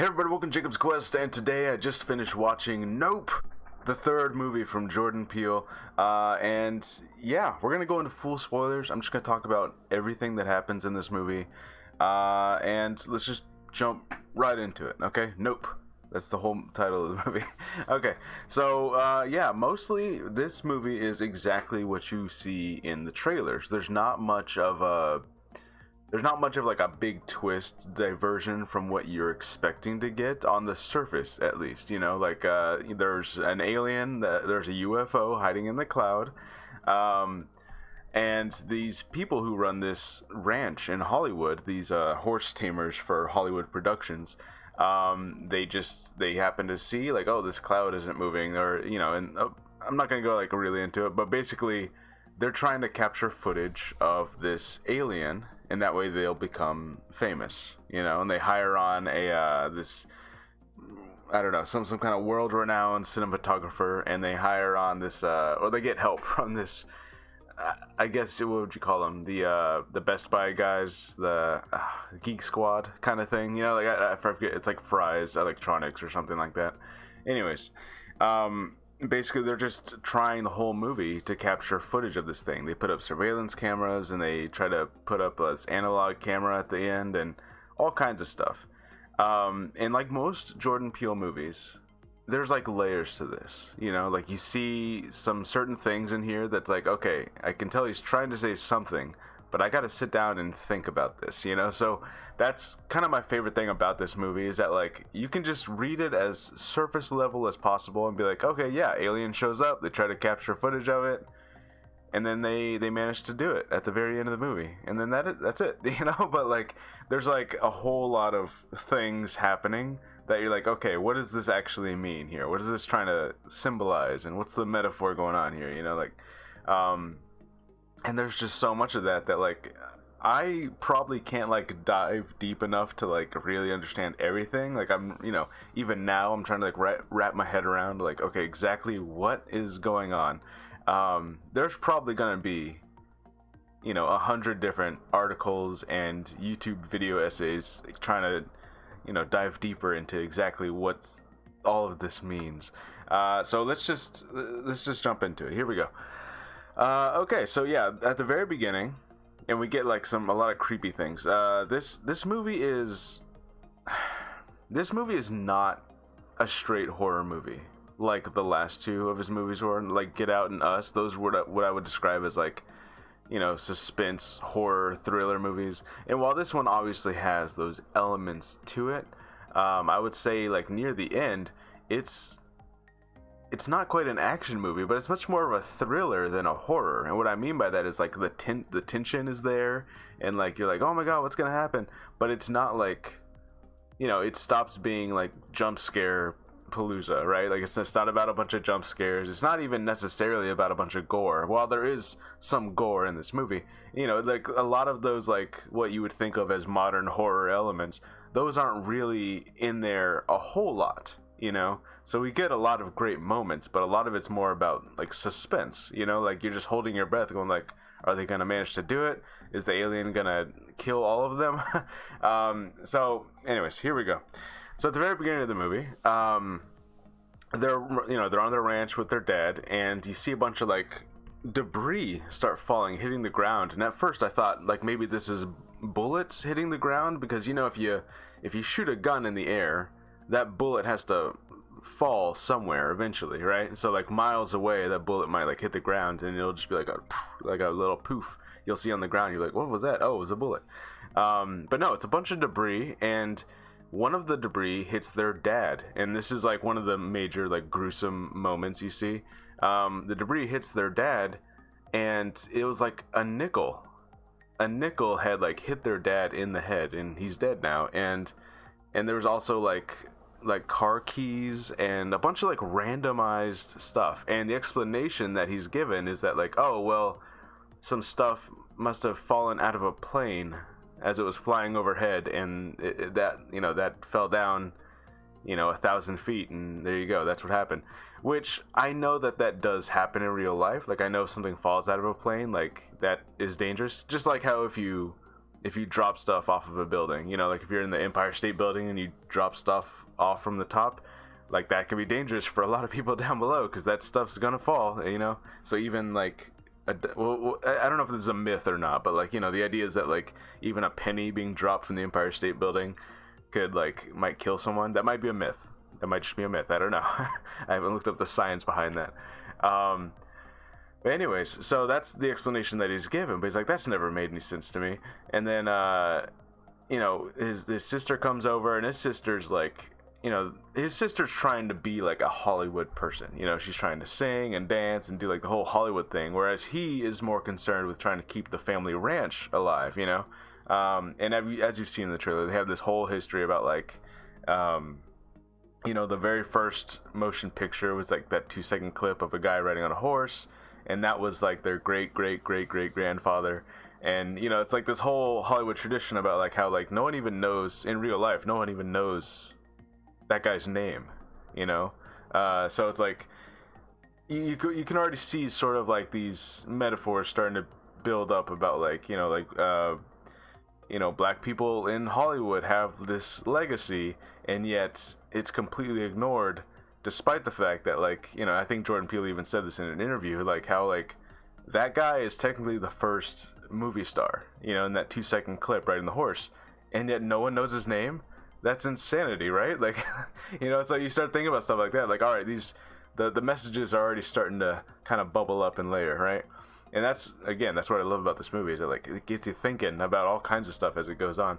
Hey everybody, welcome to Jacob's Quest, and today I just finished watching Nope, the third movie from Jordan Peele, and yeah, we're going to go into full spoilers. I'm just going to talk about everything that happens in this movie, and let's just jump right into it, okay? Nope. That's the whole title of the movie. Okay, so yeah, mostly this movie is exactly what you see in the trailers. There's not much of like a big twist diversion from what you're expecting to get on the surface, at least. You know, like there's an alien, there's a UFO hiding in the cloud, and these people who run this ranch in Hollywood, these horse tamers for Hollywood Productions, they happen to see like, oh, this cloud isn't moving, or you know, and I'm not gonna go like really into it, but basically they're trying to capture footage of this alien, and that way they'll become famous, you know. And they hire on this, I don't know, some kind of world-renowned cinematographer, and they hire on this, or they get help from this. I guess what would you call them? The Best Buy guys, the Geek Squad kind of thing, you know. Like I forget, it's like Fry's Electronics or something like that. Anyways, basically they're just trying the whole movie to capture footage of this thing. They put up surveillance cameras, and they try to put up this analog camera at the end, and all kinds of stuff. And like most Jordan Peele movies, there's like layers to this, you know. Like you see some certain things in here that's like, okay, I can tell he's trying to say something, but I gotta sit down and think about this, you know. So that's kind of my favorite thing about this movie, is that like you can just read it as surface level as possible and be like, okay, yeah, alien shows up, they try to capture footage of it, and then they manage to do it at the very end of the movie, and then that's it, you know. But like there's like a whole lot of things happening that you're like, okay, what does this actually mean here? What is this trying to symbolize, and what's the metaphor going on here, you know? Like and there's just so much of that like I probably can't like dive deep enough to like really understand everything. Like I'm, you know, even now I'm trying to like wrap my head around like, okay, exactly what is going on. There's probably gonna be, you know, 100 different articles and YouTube video essays trying to, you know, dive deeper into exactly what all of this means. So let's just jump into it. Here we go. Okay, so yeah, at the very beginning, and we get like a lot of creepy things. This movie is not a straight horror movie like the last two of his movies were, like Get Out and Us. Those were what I would describe as like, you know, suspense, horror, thriller movies. And while this one obviously has those elements to it, I would say like near the end, it's not quite an action movie, but it's much more of a thriller than a horror. And what I mean by that is like the tension is there, and like you're like, oh my god, what's gonna happen? But it's not like, you know, it stops being like jump scare palooza, right? Like it's not about a bunch of jump scares. It's not even necessarily about a bunch of gore. While there is some gore in this movie, you know, like a lot of those like what you would think of as modern horror elements, those aren't really in there a whole lot, you know. So we get a lot of great moments, but a lot of it's more about like suspense, you know, like you're just holding your breath going like, are they gonna manage to do it? Is the alien gonna kill all of them? So anyways, here we go. So at the very beginning of the movie, they're on their ranch with their dad, and you see a bunch of like debris start falling, hitting the ground. And at first I thought like maybe this is bullets hitting the ground, because you know, if you shoot a gun in the air, that bullet has to fall somewhere eventually, right? So like miles away, that bullet might like hit the ground, and it'll just be like a little poof you'll see on the ground. You're like, what was that? Oh, it was a bullet. But no, it's a bunch of debris, and one of the debris hits their dad, and this is like one of the major like gruesome moments you see. The debris hits their dad, and it was like a nickel had like hit their dad in the head, and he's dead now. And there was also like car keys and a bunch of like randomized stuff, and the explanation that he's given is that like, oh well, some stuff must have fallen out of a plane as it was flying overhead, and that fell down, 1,000 feet, and there you go, that's what happened. Which I know that does happen in real life. Like I know if something falls out of a plane, like that is dangerous. Just like how if you if you drop stuff off of a building. You know, like if you're in the Empire State Building and you drop stuff off from the top, like that can be dangerous for a lot of people down below because that stuff's gonna fall. You know, so even like well, I don't know if this is a myth or not, but like, you know, the idea is that like even a penny being dropped from the Empire State Building could like might kill someone. That might be a myth. That might just be a myth. I don't know. I haven't looked up the science behind that. But anyways, so that's the explanation that he's given. But he's like, that's never made any sense to me. And then, you know, his sister comes over, and his sister's like, you know, his sister's trying to be like a Hollywood person. You know, she's trying to sing and dance and do like the whole Hollywood thing, whereas he is more concerned with trying to keep the family ranch alive. You know, and as you've seen in the trailer, they have this whole history about like, you know, the very first motion picture was like that 2-second clip of a guy riding on a horse, and that was like their great grandfather. And you know, it's like this whole Hollywood tradition about like how like no one even knows in real life, no one even knows that guy's name, you know. So it's like you can already see sort of like these metaphors starting to build up about like, you know, black people in Hollywood have this legacy, and yet it's completely ignored, despite the fact that like, you know, I think Jordan Peele even said this in an interview, like how like that guy is technically the first movie star, you know, in that 2-second clip riding the horse, and yet no one knows his name. That's insanity, right? Like, you know, it's like you start thinking about stuff like that. Like, all right, the messages are already starting to kind of bubble up and layer, right? And that's what I love about this movie, is that like it gets you thinking about all kinds of stuff as it goes on.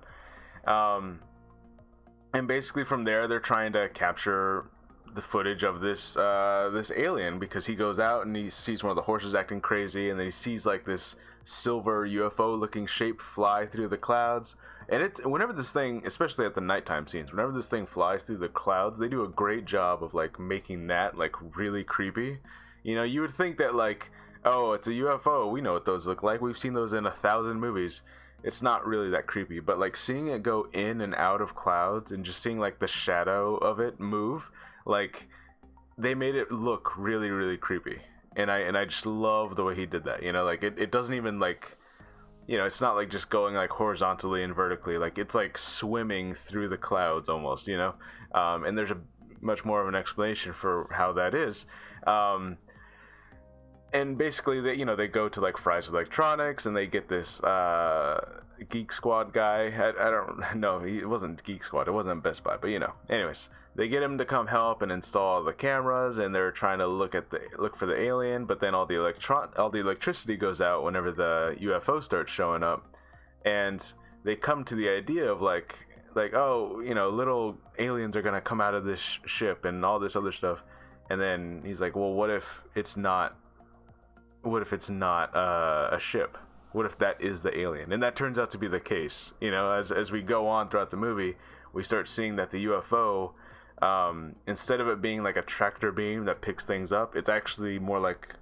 And basically from there, they're trying to capture the footage of this alien, because he goes out and he sees one of the horses acting crazy, and then he sees like this silver UFO looking shape fly through the clouds. And it's whenever this thing, especially at the nighttime scenes, whenever this thing flies through the clouds, they do a great job of like making that like really creepy. You know, you would think that like, oh, it's a UFO, we know what those look like, we've seen those in 1,000 movies. It's not really that creepy, but like seeing it go in and out of clouds and just seeing like the shadow of it move, like they made it look really creepy. And I just love the way he did that. You know, like it doesn't even like, you know, it's not like just going like horizontally and vertically, like it's like swimming through the clouds almost, you know. And there's a much more of an explanation for how that is. And basically they go to like Fry's Electronics, and they get this Geek Squad guy. I don't know, it wasn't Geek Squad, it wasn't Best Buy, but you know, anyways, they get him to come help and install the cameras, and they're trying to look for the alien, but then all the electricity goes out whenever the UFO starts showing up, and they come to the idea of like oh, you know, little aliens are gonna come out of this ship and all this other stuff. And then he's like, well, what if it's not a ship? What if that is the alien? And that turns out to be the case. You know, as we go on throughout the movie, we start seeing that the UFO, instead of it being like a tractor beam that picks things up, it's actually more like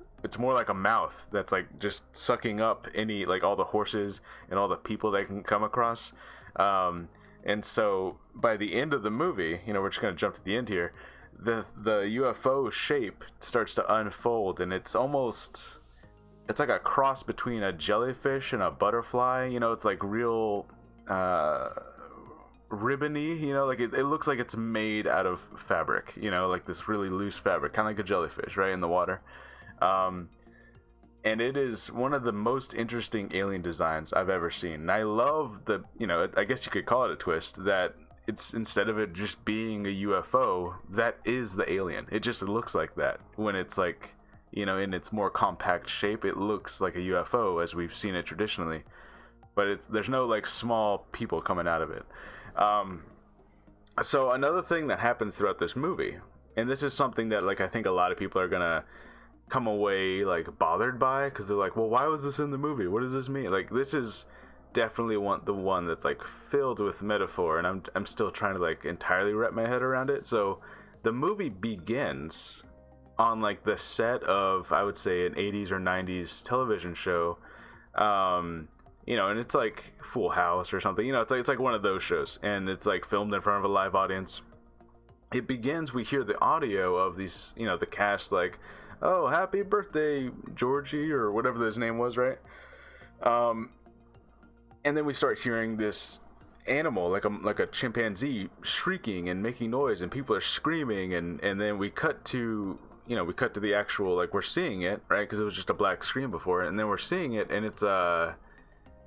a mouth that's like just sucking up any, like all the horses and all the people they can come across. And so by the end of the movie, you know, we're just gonna jump to the end here, the UFO shape starts to unfold, and it's like a cross between a jellyfish and a butterfly. You know, it's like real ribbony, you know, like it looks like it's made out of fabric, you know, like this really loose fabric, kind of like a jellyfish, right, in the water. And it is one of the most interesting alien designs I've ever seen. And I love the, you know, I guess you could call it a twist, that it's, instead of it just being a UFO, that is the alien. It just looks like that. When it's like, you know, in its more compact shape, it looks like a UFO as we've seen it traditionally. But there's no like small people coming out of it. So another thing that happens throughout this movie, and this is something that like I think a lot of people are gonna come away like bothered by, because they're like, well, why was this in the movie? What does this mean? Like, this is definitely the one that's like filled with metaphor, and I'm still trying to like entirely wrap my head around it. So the movie begins on like the set of, I would say, an 80s or 90s television show, you know, and it's like Full House or something, you know, it's like one of those shows, and it's like filmed in front of a live audience. It begins, we hear the audio of these, you know, the cast like, oh, happy birthday, Georgie, or whatever his name was, right? And then we start hearing this animal, like a chimpanzee, shrieking and making noise, and people are screaming, and then we cut to, we cut to the actual, like, we're seeing it, right, because it was just a black screen before, and then we're seeing it, and it's yeah,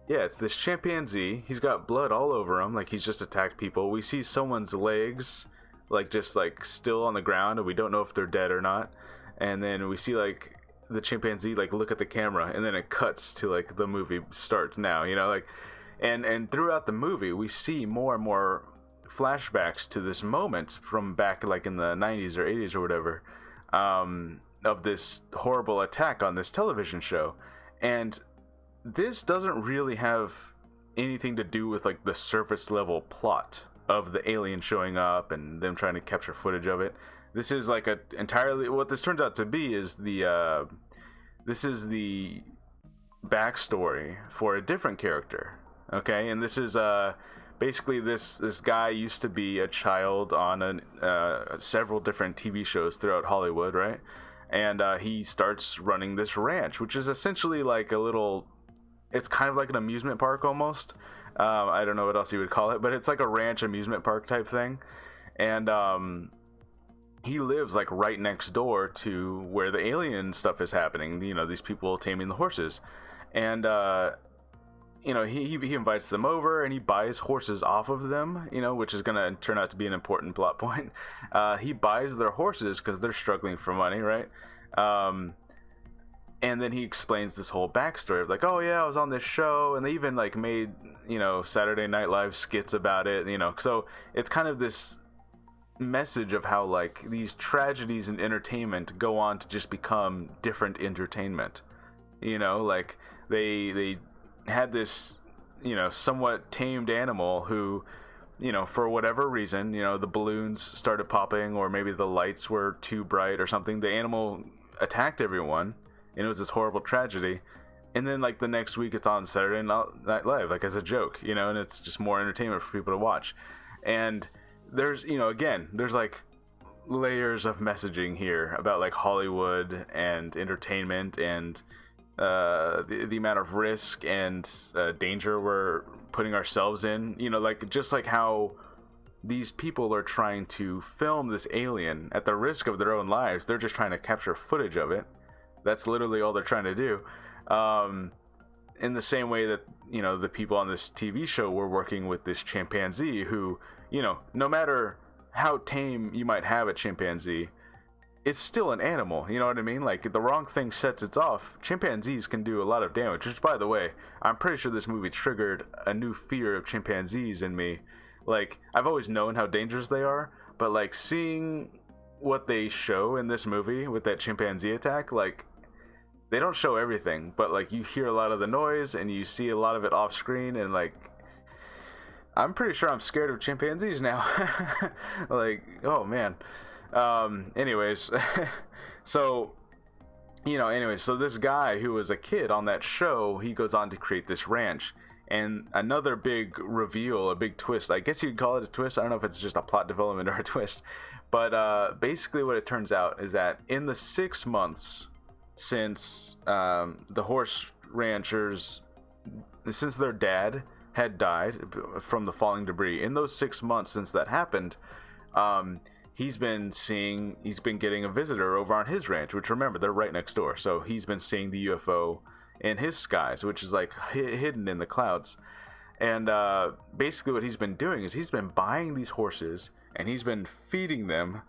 it's this chimpanzee. He's got blood all over him, like he's just attacked people. We see someone's legs, like, just like still on the ground, and we don't know if they're dead or not. And then we see, like, the chimpanzee, like, look at the camera, and then it cuts to, like, the movie starts now, like, and throughout the movie we see more and more flashbacks to this moment from back, like, in the 90s or 80s or whatever, of this horrible attack on this television show. And this doesn't really have anything to do with, like, the surface level plot of the alien showing up and them trying to capture footage of it. This is like a entirely, what this turns out to be is the backstory for a different character. Okay, and this is basically this guy used to be a child on several different TV shows throughout Hollywood, right? And he starts running this ranch, which is essentially like a little, it's kind of like an amusement park almost. I don't know what else you would call it, but it's like a ranch amusement park type thing. And he lives, like, right next door to where the alien stuff is happening. These people taming the horses. And he invites them over, and he buys horses off of them, which is going to turn out to be an important plot point. He buys their horses because they're struggling for money, right? And then he explains this whole backstory of, like, oh yeah, I was on this show, and they even, like, made, Saturday Night Live skits about it, so it's kind of this message of how, like, these tragedies in entertainment go on to just become different entertainment. Like, they had this, somewhat tamed animal who, for whatever reason, the balloons started popping, or maybe the lights were too bright or something. The animal attacked everyone, and it was this horrible tragedy. And then, like, the next week it's on Saturday Night Live, like, as a joke, and it's just more entertainment for people to watch. And there's, again, there's, like, layers of messaging here about, like, Hollywood and entertainment and the amount of risk and danger we're putting ourselves in, like, just like how these people are trying to film this alien at the risk of their own lives. They're just trying to capture footage of it. That's literally all they're trying to do. In the same way that, the people on this TV show were working with this chimpanzee who, no matter how tame you might have a chimpanzee, it's still an animal, you know what I mean? Like, the wrong thing sets it off. Chimpanzees can do a lot of damage, which, by the way, I'm pretty sure this movie triggered a new fear of chimpanzees in me. Like, I've always known how dangerous they are, but, like, seeing what they show in this movie with that chimpanzee attack, like, they don't show everything, but, like, you hear a lot of the noise and you see a lot of it off screen, and, like, I'm pretty sure I'm scared of chimpanzees now. Like, oh man. Anyways, so this guy who was a kid on that show, he goes on to create this ranch. And another big reveal, a big twist, I guess you'd call it a twist. I don't know if it's just a plot development or a twist, but basically what it turns out is that in the 6 months since the horse ranchers, since their dad had died from the falling debris, in those 6 months since that happened, he's been getting a visitor over on his ranch, which, remember, they're right next door. So he's been seeing the UFO in his skies, which is, like, hidden in the clouds. And basically what he's been doing is he's been buying these horses and he's been feeding them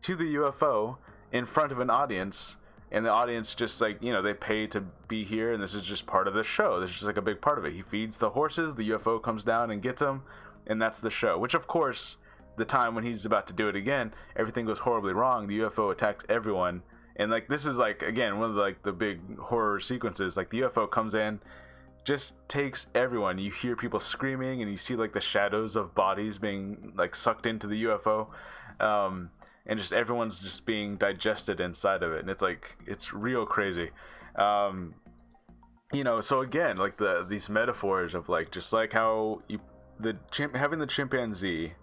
to the UFO in front of an audience. And the audience just, like, they pay to be here, and this is just part of the show. This is just, like, a big part of it. He feeds the horses, the UFO comes down and gets them, and that's the show. Which, of course, the time when he's about to do it again, everything goes horribly wrong. The UFO attacks everyone, and, like, this is, like, again, one of the, like, the big horror sequences. Like, the UFO comes in, just takes everyone. You hear people screaming, and you see, like, the shadows of bodies being, like, sucked into the UFO, and just everyone's just being digested inside of it, and it's, like, it's real crazy. So again, like, these metaphors of, like, just like how having the chimpanzee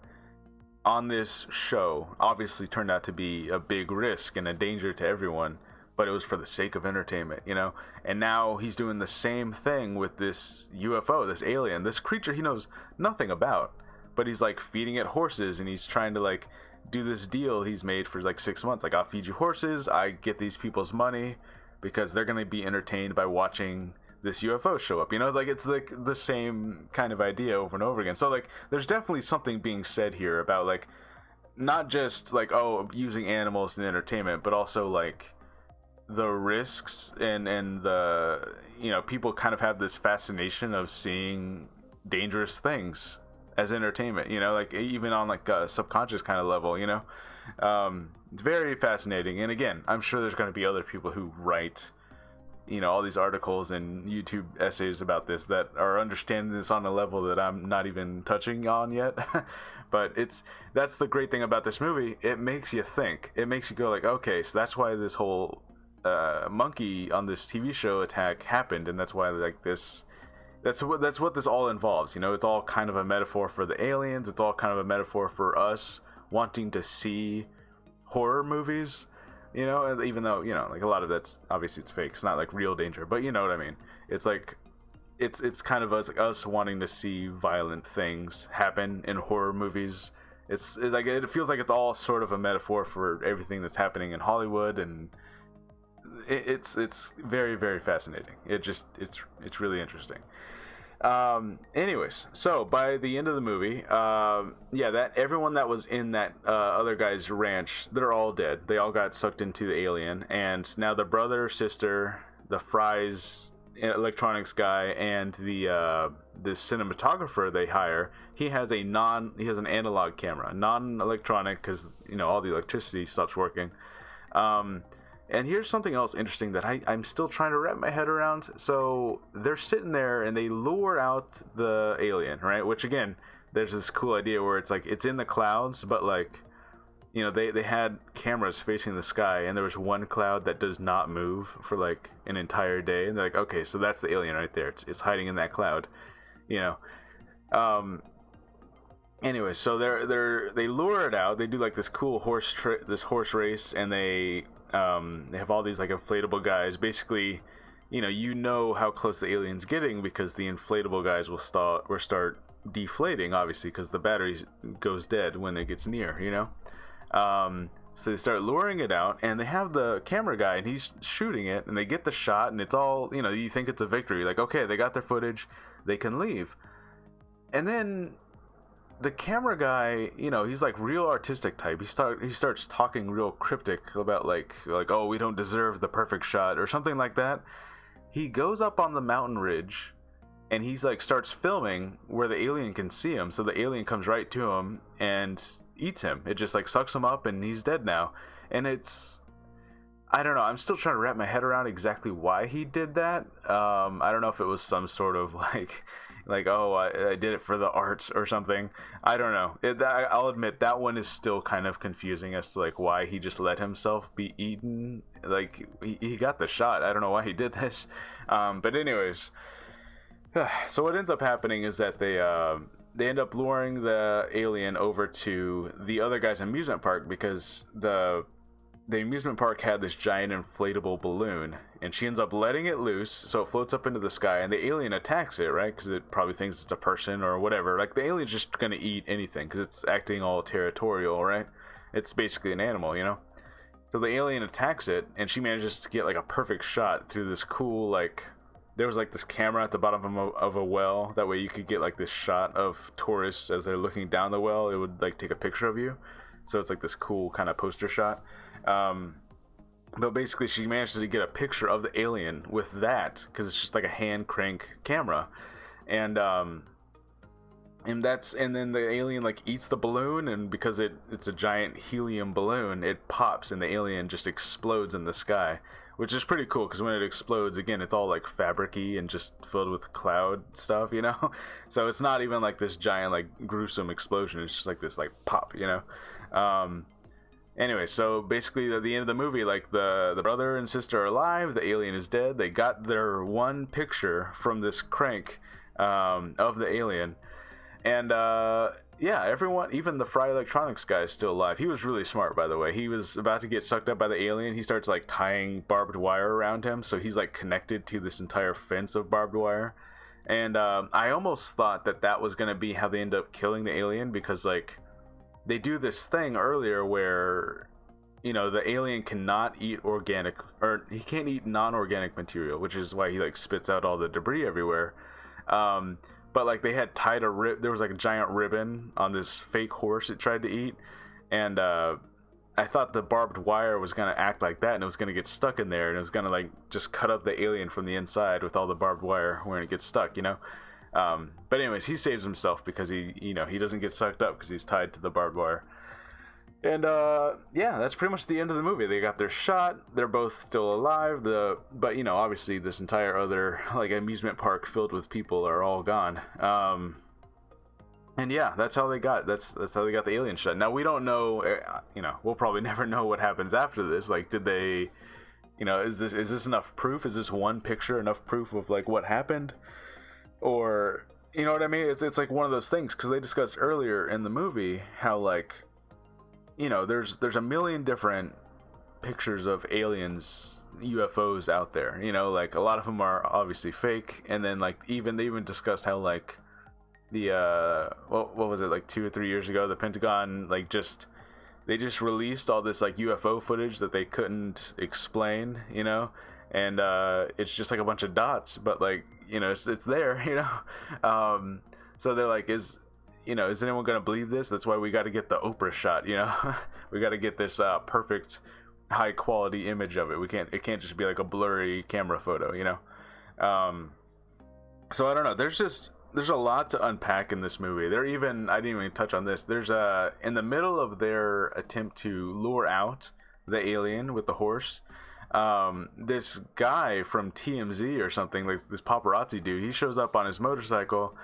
on this show obviously turned out to be a big risk and a danger to everyone, but it was for the sake of entertainment, you know? And now he's doing the same thing with this UFO, this alien, this creature he knows nothing about, but he's like feeding it horses, and he's trying to like do this deal he's made for like 6 months. Like, I'll feed you horses, I get these people's money because they're going to be entertained by watching this UFO show up. You know, like, it's like the same kind of idea over and over again. So like, there's definitely something being said here about like, not just like, oh, using animals in entertainment, but also like the risks and the, you know, people kind of have this fascination of seeing dangerous things as entertainment, you know, like even on like a subconscious kind of level, you know. It's very fascinating. And again, I'm sure there's going to be other people who write, you know, all these articles and YouTube essays about this that are understanding this on a level that I'm not even touching on yet. But that's the great thing about this movie. It makes you think. It makes you go like, okay, so that's why this whole monkey on this TV show attack happened, and that's why like this. That's what this all involves. You know, it's all kind of a metaphor for the aliens. It's all kind of a metaphor for us wanting to see horror movies. You know, even though, you know, like a lot of that's obviously it's fake. It's not like real danger, but you know what I mean. It's like it's kind of us wanting to see violent things happen in horror movies. It's like it feels like it's all sort of a metaphor for everything that's happening in Hollywood, and it's very, very fascinating. It's really interesting. Anyways, so by the end of the movie, that everyone that was in that other guy's ranch, they're all dead. They all got sucked into the alien, and now the brother, sister, the Fry's electronics guy, and the cinematographer they hire, he has an analog camera, non-electronic, because, you know, all the electricity stops working. And here's something else interesting that I'm still trying to wrap my head around. So they're sitting there and they lure out the alien, right? Which, again, there's this cool idea where it's like it's in the clouds, but like, you know, they had cameras facing the sky, and there was one cloud that does not move for like an entire day. And they're like, okay, so that's the alien right there. It's hiding in that cloud, you know. Anyway, so they lure it out. They do like this cool horse race, and they have all these like inflatable guys. Basically, you know how close the alien's getting because the inflatable guys will start deflating, obviously, because the battery goes dead when it gets near, you know. So they start luring it out, and they have the camera guy, and he's shooting it, and they get the shot, and it's all, you know, you think it's a victory. Like, okay, they got their footage, they can leave. And then the camera guy, you know, he's like real artistic type. He starts talking real cryptic about like, oh, we don't deserve the perfect shot or something like that. He goes up on the mountain ridge, and he's like starts filming where the alien can see him. So the alien comes right to him and eats him. It just like sucks him up, and he's dead now. And I don't know. I'm still trying to wrap my head around exactly why he did that. I don't know if it was some sort of like, oh, I did it for the art or something. I don't know. I'll admit that one is still kind of confusing as to like why he just let himself be eaten. Like he got the shot. I don't know why he did this. But anyways, so what ends up happening is that they end up luring the alien over to the other guy's amusement park because the amusement park had this giant inflatable balloon, and she ends up letting it loose, so it floats up into the sky, and the alien attacks it, right? Because it probably thinks it's a person or whatever. Like, the alien's just gonna eat anything, because it's acting all territorial, right? It's basically an animal, you know? So the alien attacks it, and she manages to get, like, a perfect shot through this cool, like... There was, like, this camera at the bottom of a well. That way you could get, like, this shot of tourists as they're looking down the well. It would, like, take a picture of you. So it's, like, this cool kind of poster shot. But basically she manages to get a picture of the alien with that, because it's just like a hand crank camera, and then the alien like eats the balloon, and because it's a giant helium balloon, it pops and the alien just explodes in the sky, which is pretty cool because when it explodes, again, it's all like fabric-y and just filled with cloud stuff, you know. So it's not even like this giant like gruesome explosion. It's just like this like pop, you know. Anyway, so basically at the end of the movie, like the brother and sister are alive, the alien is dead. They got their one picture from this crank of the alien, And yeah, everyone, even the Fry Electronics guy is still alive. He was really smart, by the way. He was about to get sucked up by the alien. He starts like tying barbed wire around him, so he's like connected to this entire fence of barbed wire. And I almost thought that that was going to be how they end up killing the alien, because like they do this thing earlier where, you know, the alien cannot eat organic, or he can't eat non-organic material, which is why he like spits out all the debris everywhere. But like they had tied there was like a giant ribbon on this fake horse it tried to eat, and I thought the barbed wire was gonna act like that, and it was gonna get stuck in there, and it was gonna like just cut up the alien from the inside with all the barbed wire when it gets stuck, you know. But anyways, he saves himself because he doesn't get sucked up because he's tied to the barbed wire. And yeah, that's pretty much the end of the movie. They got their shot. They're both still alive. But you know, obviously, this entire other like amusement park filled with people are all gone. And yeah, that's how they got. That's how they got the alien shot. Now we don't know. You know, we'll probably never know what happens after this. Like, did they? You know, is this enough proof? Is this one picture enough proof of like what happened? Or you know what I mean? It's like one of those things, because they discussed earlier in the movie how like, you know, there's a million different pictures of aliens, UFOs out there. You know, like a lot of them are obviously fake, and then like they even discussed how like the what was it, like 2 or 3 years ago, the Pentagon like they just released all this like UFO footage that they couldn't explain, you know, and it's just like a bunch of dots, but like, you know, it's there, you know. So they're like, is anyone gonna believe this? That's why we got to get the Oprah shot, you know. We got to get this perfect high quality image of it. It can't just be like a blurry camera photo, you know. So I don't know, there's a lot to unpack in this movie. I didn't even touch on this. There's in the middle of their attempt to lure out the alien with the horse, this guy from TMZ or something, like this paparazzi dude, he shows up on his motorcycle,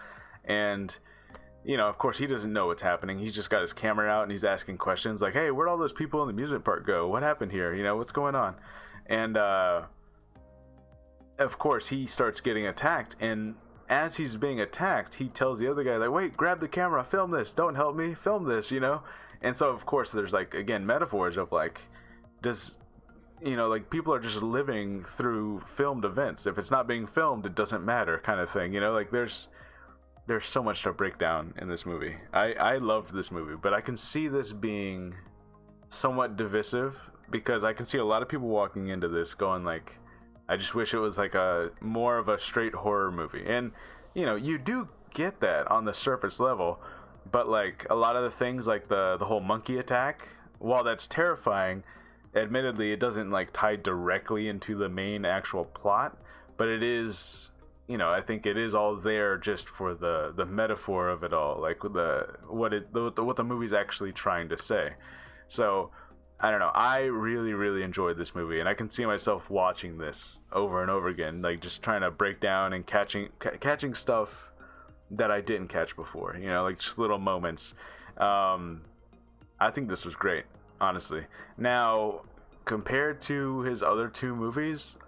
and you know, of course, he doesn't know what's happening. He's just got his camera out and he's asking questions like, hey, where'd all those people in the amusement park go? What happened here? You know, what's going on? And of course, he starts getting attacked, and as he's being attacked, he tells the other guy, like, wait, grab the camera, film this, don't help me, film this, you know. And so of course there's like, again, metaphors of like, you know, like people are just living through filmed events. If it's not being filmed, it doesn't matter, kind of thing, you know. Like there's so much to break down in this movie. I loved this movie, but I can see this being somewhat divisive, because I can see a lot of people walking into this going like, I just wish it was like a more of a straight horror movie. And you know, you do get that on the surface level, but like a lot of the things, like the whole monkey attack, while that's terrifying, admittedly it doesn't like tie directly into the main actual plot, but it is, you know, I think it is all there just for the metaphor of it all, like what the movie's actually trying to say. So I don't know, I really, really enjoyed this movie, and I can see myself watching this over and over again, like just trying to break down and catching stuff that I didn't catch before, you know, like just little moments. I think this was great, honestly. Now, compared to his other 2 movies,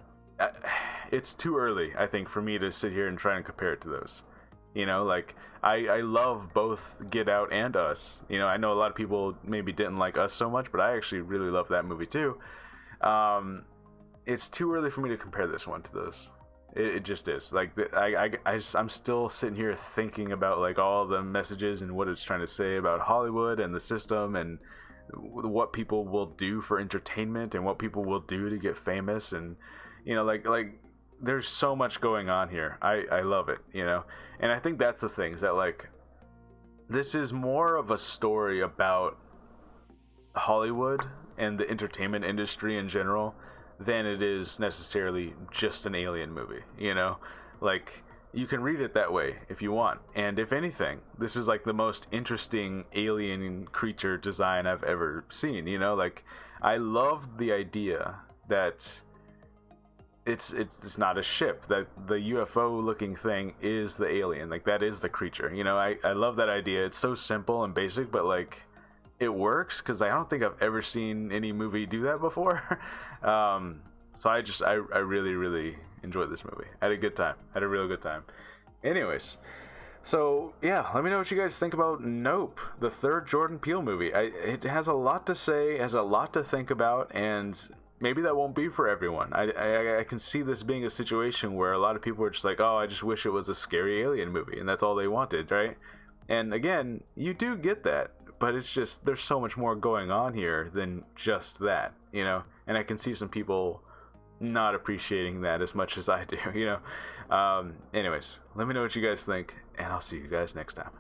it's too early, I think, for me to sit here and try and compare it to those. You know, like I love both Get Out and Us. You know, I know a lot of people maybe didn't like Us so much, but I actually really love that movie too. It's too early for me to compare this one to those. It just is. Like I'm still sitting here thinking about like all the messages and what it's trying to say about Hollywood and the system, and what people will do for entertainment and what people will do to get famous, and you know, like there's so much going on here. I love it, you know. And I think that's the thing, is that like this is more of a story about Hollywood and the entertainment industry in general than it is necessarily just an alien movie, you know. Like you can read it that way if you want, and if anything, this is like the most interesting alien creature design I've ever seen, you know. Like I love the idea that it's not a ship, that the UFO looking thing is the alien, like that is the creature, you know. I love that idea. It's so simple and basic, but like it works, because I don't think I've ever seen any movie do that before. So I really, really enjoyed this movie. I had a good time. I had a real good time. Anyways, So yeah, let me know what you guys think about Nope, the third Jordan Peele movie. It has a lot to say, has a lot to think about, and maybe that won't be for everyone. I can see this being a situation where a lot of people are just like, oh, I just wish it was a scary alien movie, and that's all they wanted, right? And again, you do get that, but it's just there's so much more going on here than just that, you know. And I can see some people not appreciating that as much as I do, you know. Anyways, let me know what you guys think, and I'll see you guys next time.